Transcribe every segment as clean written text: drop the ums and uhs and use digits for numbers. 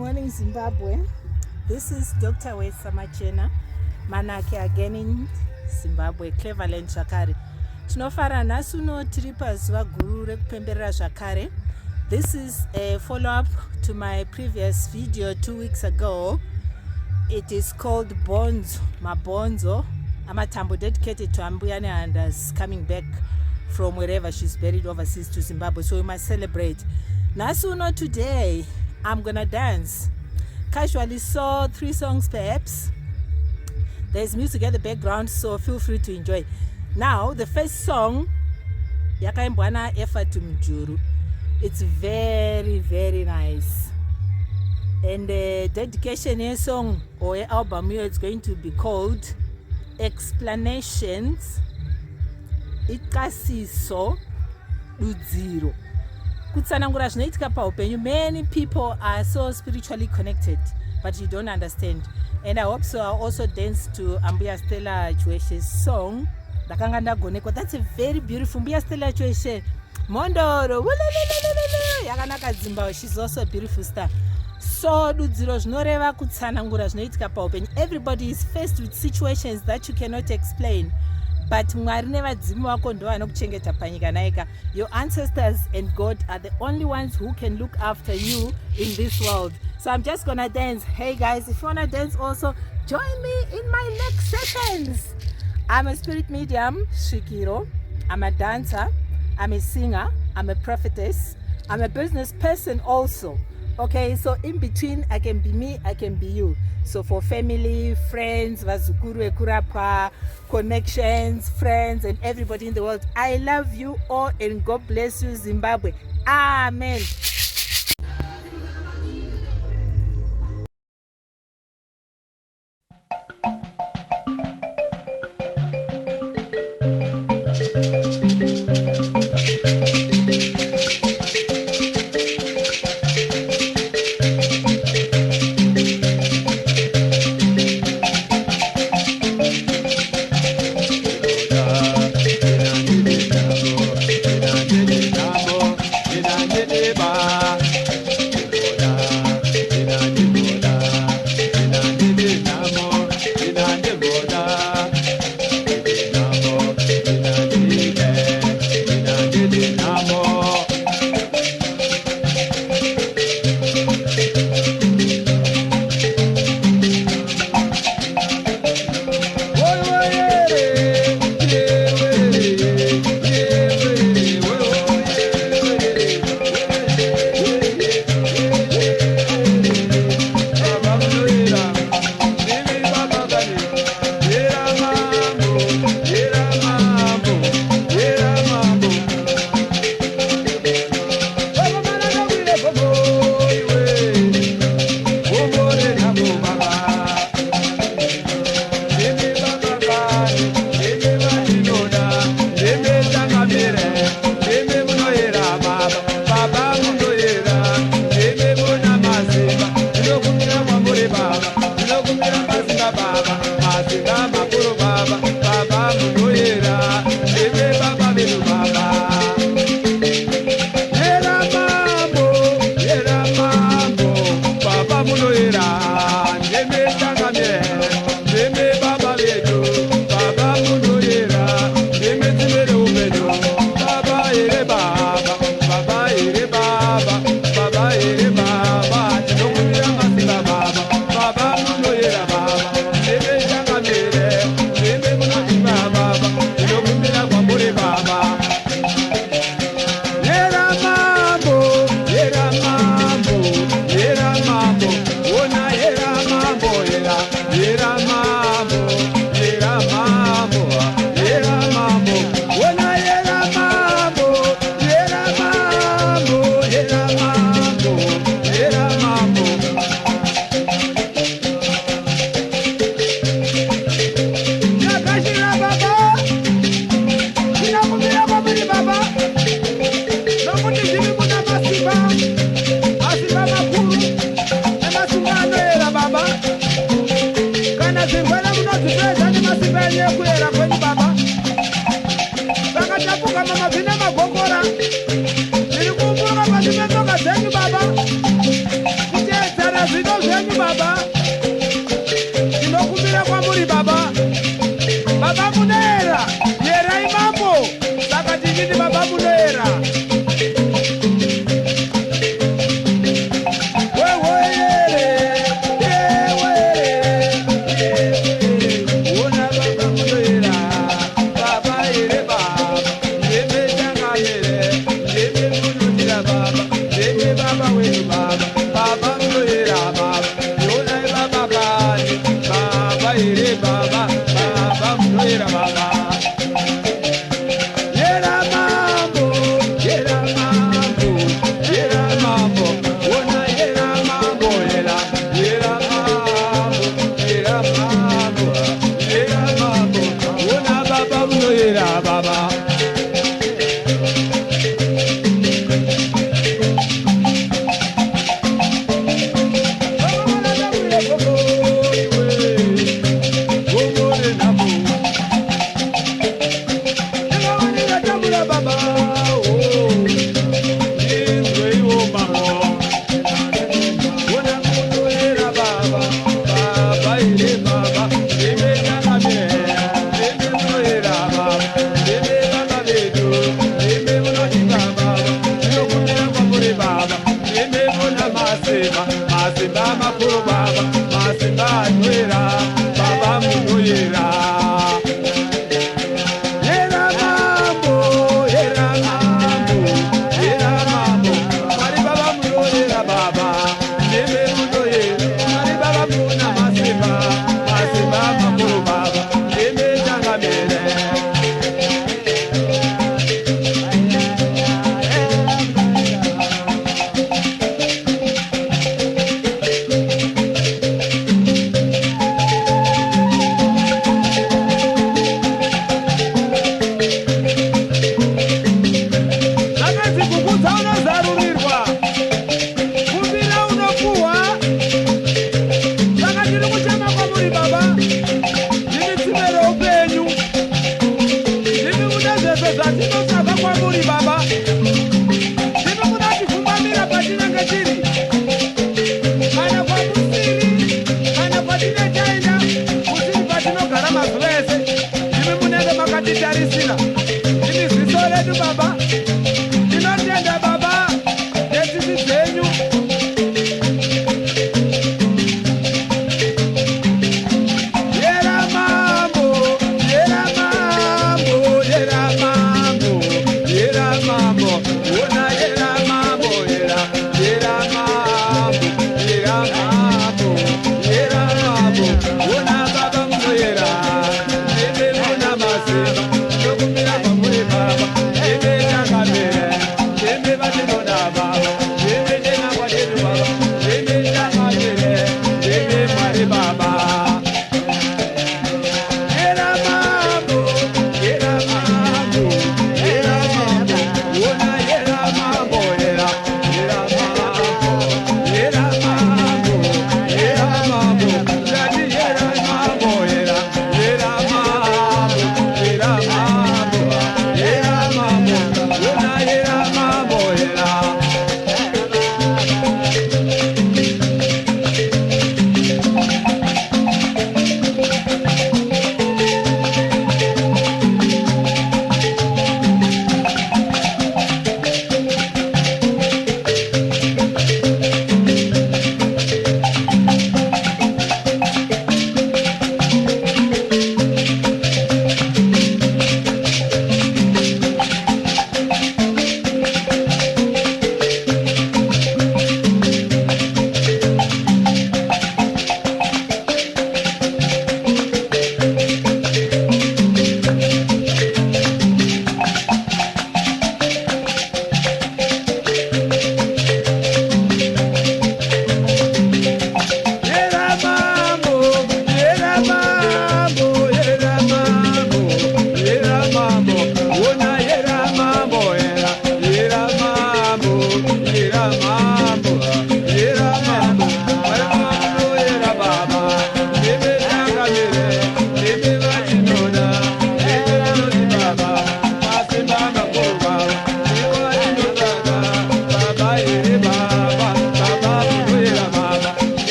morning, Zimbabwe. This is Dr. Wesa Machena, Manake again in Zimbabwe, Cleveland Shakari. Tinofara nasuno tiripa zuva guru rekupemberera zvakare. This is a follow-up to my previous video 2 weeks ago. It is called Bonzo, Mabonzo, Amatambo, dedicated to Ambuya Nehandas coming back from wherever she's buried overseas to Zimbabwe. So we must celebrate. Nasuno today, I'm gonna dance. Casually saw 3 songs perhaps. There's music at the background, so feel free to enjoy. Now, the first song, Yakaimbwana Effort to Mjuru. It's very, very nice. And the dedication song or album here is going to be called Explanations Ikasiso Ludziro. Kutsanangura zvinoitika paupenyu. Many people are so spiritually connected, but you don't understand. And I hope so. I also danced to Ambuya Stella Chweshe's song. That's a very beautiful Ambuya Stella Chweshe. Mondoro. Yakanaka Zimbabwe. She's also a beautiful star. So Ludziro zvinoreva kutsanangura zvinoitika paupenyu. Everybody is faced with situations that you cannot explain. But Mwari nevadzimu vako ndo vanokuchengeta panyika naika. Your ancestors and God are the only ones who can look after you in this world. So I'm just gonna dance. Hey guys, if you wanna dance also, join me in my next sessions. I'm a spirit medium, Shikiro. I'm a dancer. I'm a singer. I'm a prophetess. I'm a business person also. Okay, so in between, I can be me, I can be you. So for family, friends, vazukuru ekurapa, connections, friends, and everybody in the world, I love you all and God bless you, Zimbabwe. Amen. Bye. masimba makuru baba, masimba anwera, baba munoyera. Yera mambo, yera mambo, yera mambo, mari baba munoyera baba, neme munoyera, mari baba muna masimba, masimba makuru baba, neme jangamere. Baba, tinotenda baba, netsitsi dzenyu. Yera mambo, yera mambo, yera mambo, yera mambo, ona yera mambo, yera mambo, yera mambo, yera mambo, ona baba muyera, nebe muna masimba, yokumira pamuri baba.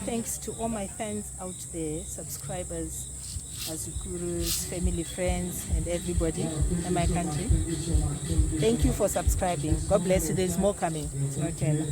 Thanks to all my fans out there, subscribers, Azukuru's, family, friends, and everybody in my country. Thank you for subscribing. God bless you. There's more coming. It's not 10.